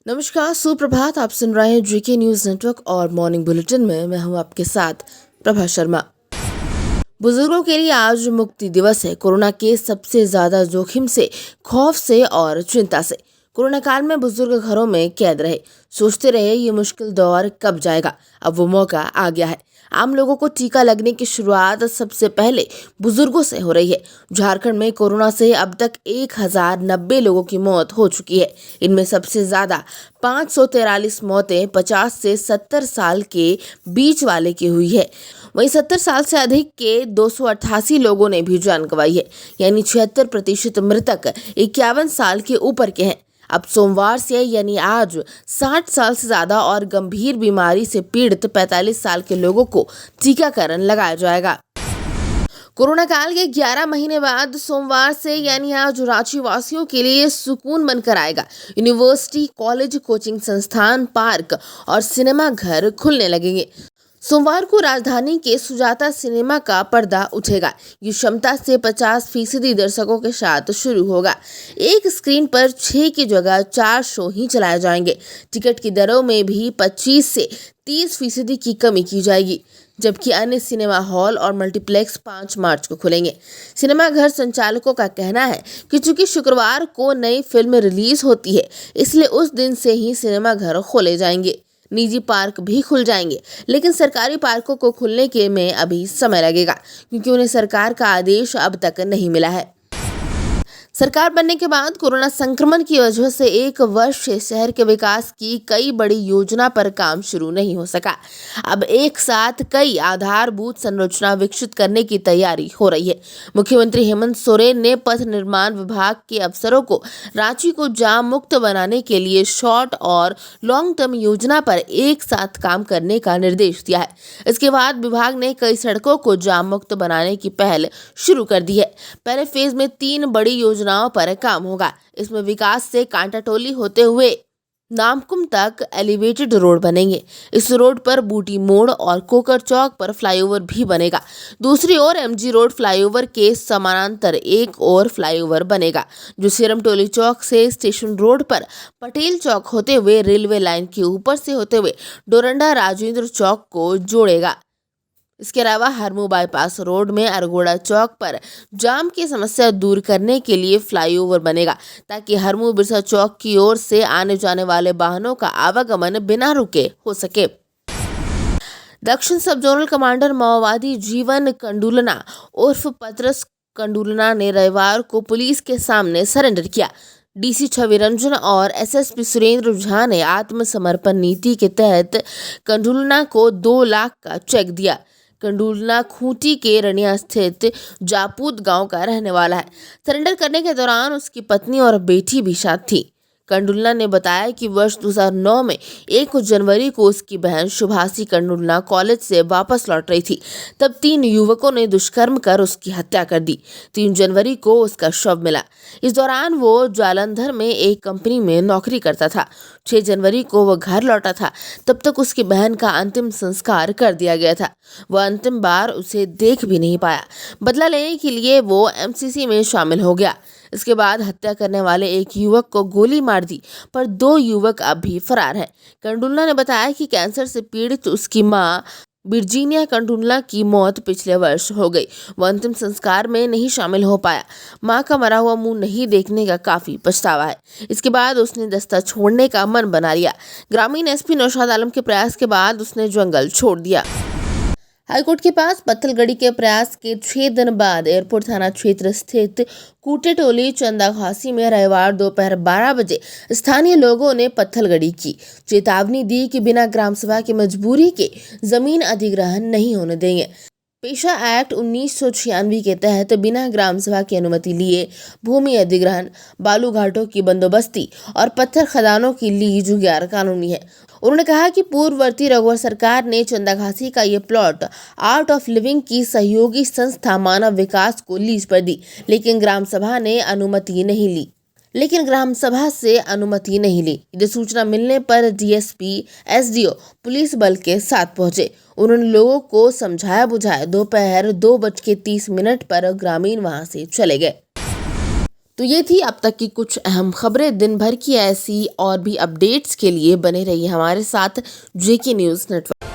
नमस्कार, सुप्रभात। आप सुन रहे हैं जीके न्यूज नेटवर्क और मॉर्निंग बुलेटिन में मैं हूं आपके साथ प्रभा शर्मा। बुजुर्गों के लिए आज मुक्ति दिवस है। कोरोना के सबसे ज्यादा जोखिम से, खौफ से और चिंता से कोरोना काल में बुजुर्ग घरों में कैद रहे, सोचते रहे ये मुश्किल दौर कब जाएगा। अब वो मौका आ गया है। आम लोगों को टीका लगने की शुरुआत सबसे पहले बुजुर्गों से हो रही है। झारखंड में कोरोना से अब तक 1090 लोगों की मौत हो चुकी है। इनमें सबसे ज्यादा 543 मौतें 50 से 70 साल के बीच वाले की हुई है। वहीं 70 साल से अधिक के 288 लोगों ने भी जान गंवाई है, यानी 76% मृतक 51 साल के ऊपर के हैं। अब सोमवार से यानी आज 60 साल से ज्यादा और गंभीर बीमारी से पीड़ित 45 साल के लोगों को टीकाकरण लगाया जाएगा। कोरोना काल के 11 महीने बाद सोमवार से यानी आज रांची वासियों के लिए सुकून बनकर आएगा। यूनिवर्सिटी, कॉलेज, कोचिंग संस्थान, पार्क और सिनेमा घर खुलने लगेंगे। सोमवार को राजधानी के सुजाता सिनेमा का पर्दा उठेगा। ये क्षमता से 50% दर्शकों के साथ शुरू होगा। एक स्क्रीन पर 6 की जगह 4 शो ही चलाए जाएंगे। टिकट की दरों में भी 25 से 30% की कमी की जाएगी, जबकि अन्य सिनेमा हॉल और मल्टीप्लेक्स 5 मार्च को खुलेंगे। सिनेमा घर संचालकों का कहना है कि चूंकि शुक्रवार को नई फिल्म रिलीज होती है, इसलिए उस दिन से ही सिनेमा घर खोले जाएंगे। निजी पार्क भी खुल जाएंगे, लेकिन सरकारी पार्कों को खुलने के में अभी समय लगेगा, क्योंकि उन्हें सरकार का आदेश अब तक नहीं मिला है। सरकार बनने के बाद कोरोना संक्रमण की वजह से 1 वर्ष से शहर के विकास की कई बड़ी योजना पर काम शुरू नहीं हो सका। अब एक साथ कई आधारभूत संरचना विकसित करने की तैयारी हो रही है। मुख्यमंत्री हेमंत सोरेन ने पथ निर्माण विभाग के अफसरों को रांची को जाम मुक्त बनाने के लिए शॉर्ट और लॉन्ग टर्म योजना पर एक साथ काम करने का निर्देश दिया है। इसके बाद विभाग ने कई सड़कों को जाम मुक्त बनाने की पहल शुरू कर दी है। पहले फेज में 3 बड़ी योजनाओं पर काम होगा। इसमें विकास से कांटाटोली होते हुए नामकुम तक एलिवेटेड रोड बनेंगे। इस रोड पर बूटी मोड़ और कोकर चौक पर फ्लाईओवर भी बनेगा। दूसरी ओर एमजी रोड फ्लाईओवर के समानांतर एक और फ्लाईओवर बनेगा, जो सिरमटोली चौक से स्टेशन रोड पर पटेल चौक होते हुए रेलवे लाइन के ऊपर से होते हुए डोरंडा राजेंद्र चौक को जोड़ेगा। इसके अलावा हरमू बाईपास रोड में अरगोड़ा चौक पर जाम की समस्या दूर करने के लिए फ्लाईओवर बनेगा, ताकि हरमू बिरसा चौक की ओर से आने जाने वाले वाहनों का आवागमन बिना रुके हो सके। दक्षिण सब जोनल कमांडर माओवादी जीवन कंडुलना उर्फ पतरस कंडुलना ने रविवार को पुलिस के सामने सरेंडर किया। डीसी छवि रंजन और एसएसपी सुरेंद्र झा ने आत्मसमर्पण नीति के तहत कंडुलना को 2 लाख का चेक दिया। कंडुलना खूंटी के रनिया स्थित जापूत गांव का रहने वाला है। सरेंडर करने के दौरान उसकी पत्नी और बेटी भी साथ थी। कंडुलना ने बताया कि वर्ष 2009 में 1 जनवरी को उसकी बहन शुभासी कंडुलना कॉलेज से वापस लौट रही थी। तब 3 युवकों ने दुष्कर्म कर उसकी हत्या कर दी। 3 जनवरी को उसका शव मिला। इस दौरान वो जालंधर में एक कंपनी में नौकरी करता था। 6 जनवरी को वह घर लौटा था। तब तक उसकी बहन का अंतिम संस्कार कर दिया गया था। वह अंतिम बार उसे देख भी नहीं पाया। बदला लेने के लिए वो एमसीसी में शामिल हो गया। इसके बाद हत्या करने वाले एक युवक को गोली मार दी, पर 2 युवक अब भी फरार हैं। कंडुलना ने बताया कि कैंसर से पीड़ित उसकी मां विर्जीनिया कंडुलना की मौत पिछले वर्ष हो गई। वह अंतिम संस्कार में नहीं शामिल हो पाया। मां का मरा हुआ मुंह नहीं देखने का काफी पछतावा है। इसके बाद उसने दस्ता छोड़ने का मन बना लिया। ग्रामीण एसपी नौशाद आलम के प्रयास के बाद उसने जंगल छोड़ दिया। हाईकोर्ट के पास पत्थलगड़ी के प्रयास के 6 दिन बाद एयरपोर्ट थाना क्षेत्र स्थित कूटेटोली चंदाघासी में रविवार दोपहर 12 बजे स्थानीय लोगों ने पत्थलगड़ी की चेतावनी दी कि बिना ग्राम सभा की मजबूरी के जमीन अधिग्रहण नहीं होने देंगे। पेशा एक्ट 1996 के तहत बिना ग्राम सभा की अनुमति लिए भूमि अधिग्रहण, बालू घाटों की बंदोबस्ती और पत्थर खदानों की लीज गैर कानूनी है। उन्होंने कहा कि पूर्ववर्ती रघुवर सरकार ने चंदाघासी का ये प्लॉट आर्ट ऑफ लिविंग की सहयोगी संस्था मानव विकास को लीज पर दी, लेकिन ग्राम सभा से अनुमति नहीं ली। ये सूचना मिलने पर डीएसपी, एसडीओ पुलिस बल के साथ पहुंचे। उन्होंने लोगों को समझाया बुझाया। दोपहर 2:30 पर ग्रामीण वहां से चले गए। तो ये थी अब तक की कुछ अहम खबरें। दिन भर की ऐसी और भी अपडेट्स के लिए बने रहिए हमारे साथ जेके न्यूज़ नेटवर्क।